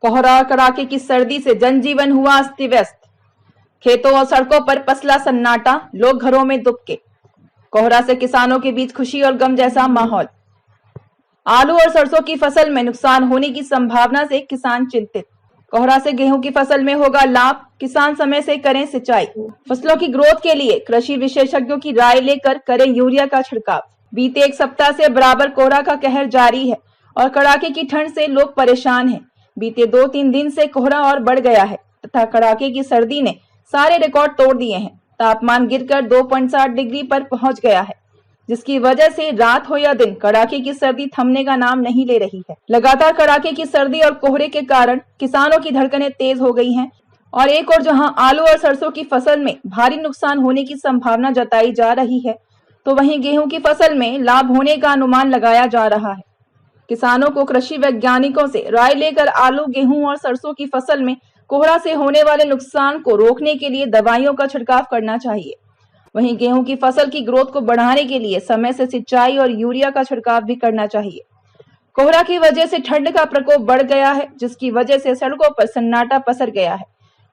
कोहरा और कड़ाके की सर्दी से जनजीवन हुआ अस्त व्यस्त। खेतों और सड़कों पर पसला सन्नाटा, लोग घरों में दुबके। कोहरा से किसानों के बीच खुशी और गम जैसा माहौल। आलू और सरसों की फसल में नुकसान होने की संभावना से किसान चिंतित। कोहरा से गेहूं की फसल में होगा लाभ, किसान समय से करें सिंचाई। फसलों की ग्रोथ के लिए कृषि विशेषज्ञों की राय लेकर करें यूरिया का छिड़काव। बीते एक सप्ताह से बराबर कोहरा का कहर जारी है और कड़ाके की ठंड से लोग परेशान हैं। बीते 2-3 दिन से कोहरा और बढ़ गया है तथा कड़ाके की सर्दी ने सारे रिकॉर्ड तोड़ दिए हैं। तापमान गिरकर 2.7 डिग्री पर पहुंच गया है, जिसकी वजह से रात हो या दिन कड़ाके की सर्दी थमने का नाम नहीं ले रही है। लगातार कड़ाके की सर्दी और कोहरे के कारण किसानों की धड़कनें तेज हो गई हैं और एक और जहां आलू और सरसों की फसल में भारी नुकसान होने की संभावना जताई जा रही है, तो वहीं गेहूं की फसल में लाभ होने का अनुमान लगाया जा रहा है। किसानों को कृषि वैज्ञानिकों से राय लेकर आलू, गेहूं और सरसों की फसल में कोहरा से होने वाले नुकसान को रोकने के लिए दवाइयों का छिड़काव करना चाहिए। वहीं गेहूं की फसल की ग्रोथ को बढ़ाने के लिए समय से सिंचाई और यूरिया का छिड़काव भी करना चाहिए। कोहरा की वजह से ठंड का प्रकोप बढ़ गया है, जिसकी वजह से सड़कों पर सन्नाटा पसर गया है।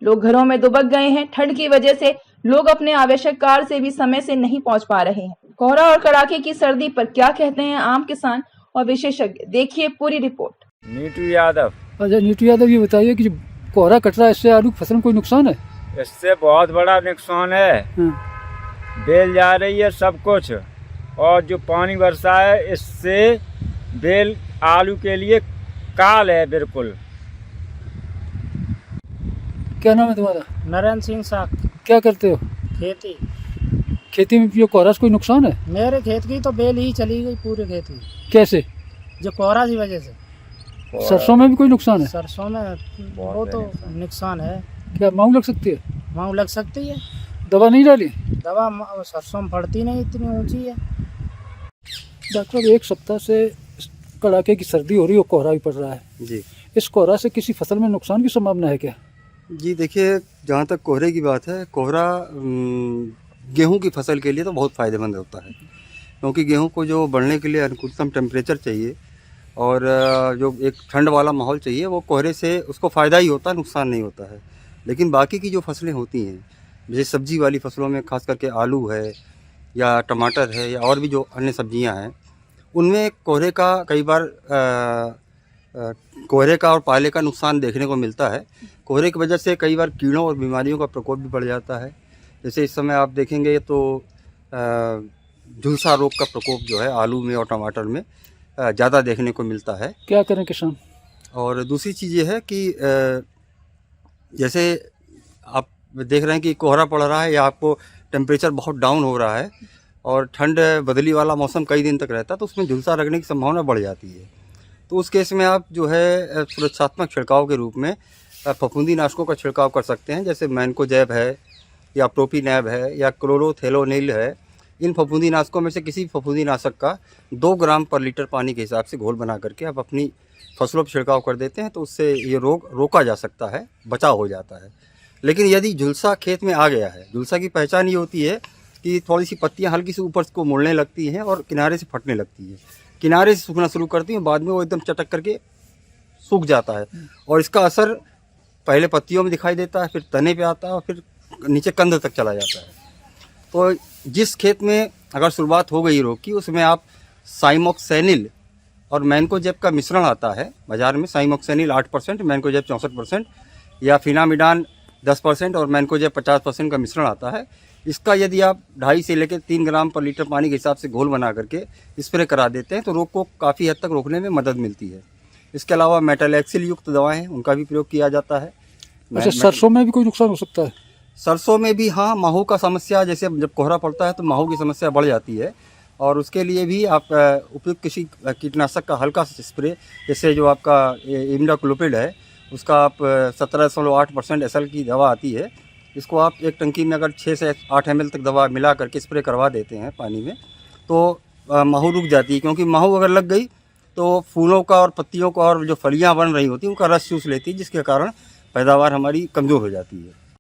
लोग घरों में दुबक गए हैं। ठंड की वजह से लोग अपने आवश्यक कार्य से भी समय से नहीं पहुंच पा रहे हैं। कोहरा और कड़ाके की सर्दी पर क्या कहते हैं आम किसान और विशेषज्ञ, देखिए पूरी रिपोर्ट। नीटू यादव। अच्छा नीटू यादव, ये बताइए कि जो कोहरा कट रहा है, इससे आलू की फसल में कोई नुकसान है? इससे बहुत बड़ा नुकसान है। बेल जा रही है सब कुछ, और जो पानी बरसा है इससे बेल आलू के लिए काल है बिल्कुल। क्या नाम है तुम्हारा? नरेंद्र सिंह साख। क्या करते हो? खेती। खेती में जो कोहरा से कोई नुकसान है? मेरे खेत की तो बेल ही चली गई, पूरे खेत की। कैसे? जो कोहरा की वजह से। सरसों में भी कोई नुकसान है? सरसों में वो तो नुकसान है। क्या मांग लग सकती है? मांग लग सकती है। दवा नहीं डाली? दवा सरसों में पड़ती नहीं, इतनी ऊंची है। डॉक्टर, एक सप्ताह से कड़ाके की सर्दी हो रही है और कोहरा भी पड़ रहा है जी। इस कोहरा से किसी फसल में नुकसान की संभावना है क्या? जी देखिए, जहाँ तक कोहरे की बात है, कोहरा गेहूं की फसल के लिए तो बहुत फ़ायदेमंद होता है, क्योंकि गेहूं को जो बढ़ने के लिए अनुकूलतम टेम्परेचर चाहिए और जो एक ठंड वाला माहौल चाहिए, वो कोहरे से उसको फ़ायदा ही होता है, नुकसान नहीं होता है। लेकिन बाकी की जो फसलें होती हैं, जैसे सब्जी वाली फसलों में खास करके आलू है या टमाटर है या और भी जो अन्य सब्जियां हैं, उनमें कोहरे का कई बार कोहरे का और पाले का नुकसान देखने को मिलता है। कोहरे की वजह से कई बार कीड़ों और बीमारियों का प्रकोप भी बढ़ जाता है। जैसे इस समय आप देखेंगे तो झुलसा रोग का प्रकोप जो है आलू में और टमाटर में ज़्यादा देखने को मिलता है। क्या करें किसान? और दूसरी चीज़ ये है कि जैसे आप देख रहे हैं कि कोहरा पड़ रहा है या आपको टेम्परेचर बहुत डाउन हो रहा है और ठंड बदली वाला मौसम कई दिन तक रहता है, तो उसमें झुलसा लगने की संभावना बढ़ जाती है। तो उस केस में आप जो है सुरक्षात्मक छिड़काव के रूप में फफूंदी नाशकों का छिड़काव कर सकते हैं, जैसे मैनकोजेब है या प्रोपीनैब है या क्लोरोथेलोनिल है। इन फफूंदी नाशकों में से किसी फफूंदी नाशक का 2 ग्राम पर लीटर पानी के हिसाब से घोल बना करके आप अपनी फसलों पर छिड़काव कर देते हैं, तो उससे ये रोग रोका जा सकता है, बचाव हो जाता है। लेकिन यदि झुलसा खेत में आ गया है, झुलसा की पहचान ये होती है कि थोड़ी सी पत्तियां हल्की सी ऊपर को मुड़ने लगती हैं और किनारे से फटने लगती है, किनारे से सूखना शुरू करती हैं, बाद में वो एकदम चटक करके सूख जाता है और इसका असर पहले पत्तियों में दिखाई देता है, फिर तने पे आता है और फिर नीचे कंद तक चला जाता है। तो जिस खेत में अगर शुरुआत हो गई रोग की, उसमें आप साइमोक्सेनिल और मैनकोजेब का मिश्रण आता है बाज़ार में। साइमोक्सेनिल 8%, मैनकोजेब 64% या फिनामिडान 10% और मैनकोजेब 50% का मिश्रण आता है। इसका यदि आप 2.5 से लेकर 3 ग्राम पर लीटर पानी के हिसाब से घोल बना करके स्प्रे करा देते हैं, तो रोग को काफ़ी हद तक रोकने में मदद मिलती है। इसके अलावा मेटालैक्सिल युक्त दवाएं हैं, उनका भी प्रयोग किया जाता है। अच्छा, सरसों में भी कोई नुकसान हो सकता है? सरसों में भी हाँ, माहू का समस्या, जैसे जब कोहरा पड़ता है तो माहू की समस्या बढ़ जाती है और उसके लिए भी आप उपयुक्त किसी कीटनाशक का हल्का सा स्प्रे, जैसे जो आपका इमिडाक्लोपिड है, उसका आप 17.8% SL की दवा आती है, इसको आप एक टंकी में अगर 6 से 8 ml तक दवा मिला करके स्प्रे करवा देते हैं पानी में, तो माहू रुक जाती है। क्योंकि माहू अगर लग गई तो फूलों का और पत्तियों का और जो फलियां बन रही होती हैं उनका रस चूस लेती है, जिसके कारण पैदावार हमारी कमज़ोर हो जाती है।